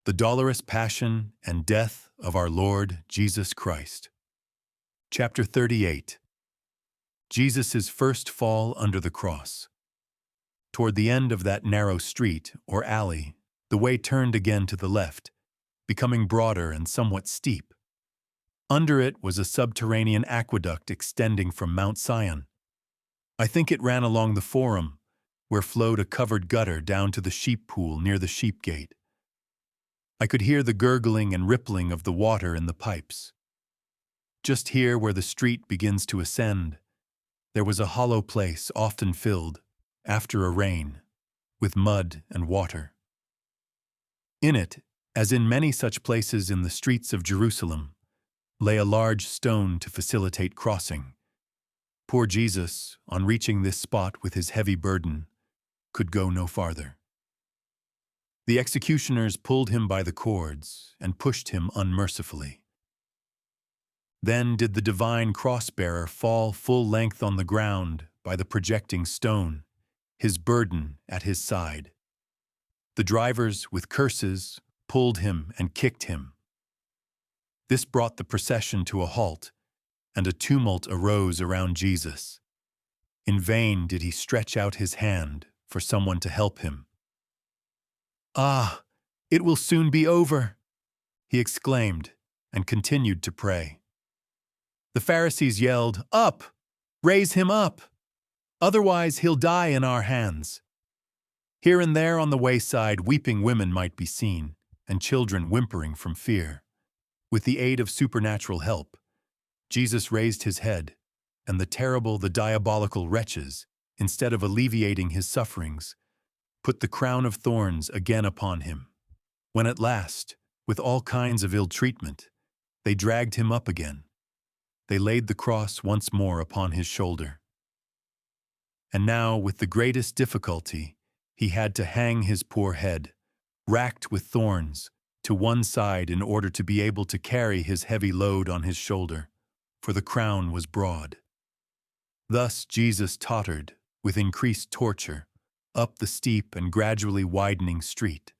The dolorous passion and death of our Lord Jesus Christ. Chapter 38. Jesus' first fall under the cross. Toward the end of that narrow street, or alley, the way turned again to the left, becoming broader and somewhat steep. Under it was a subterranean aqueduct extending from Mount Sion. I think it ran along the Forum, where flowed a covered gutter down to the sheep pool near the sheep gate. I could hear the gurgling and rippling of the water in the pipes. Just here where the street begins to ascend, there was a hollow place often filled, after a rain, with mud and water. In it, as in many such places in the streets of Jerusalem, lay a large stone to facilitate crossing. Poor Jesus, on reaching this spot with his heavy burden, could go no farther. The executioners pulled him by the cords and pushed him unmercifully. Then did the divine cross-bearer fall full length on the ground by the projecting stone, his burden at his side. The drivers, with curses, pulled him and kicked him. This brought the procession to a halt, and a tumult arose around Jesus. In vain did he stretch out his hand for someone to help him. "Ah, it will soon be over," he exclaimed, and continued to pray. The Pharisees yelled, "Up! Raise him up! Otherwise he'll die in our hands." Here and there on the wayside weeping women might be seen, and children whimpering from fear. With the aid of supernatural help, Jesus raised his head, and the diabolical wretches, instead of alleviating his sufferings, put the crown of thorns again upon him. When at last, with all kinds of ill treatment, they dragged him up again, they laid the cross once more upon his shoulder. And now, with the greatest difficulty, he had to hang his poor head, racked with thorns, to one side in order to be able to carry his heavy load on his shoulder, for the crown was broad. Thus Jesus tottered, with increased torture, up the steep and gradually widening street.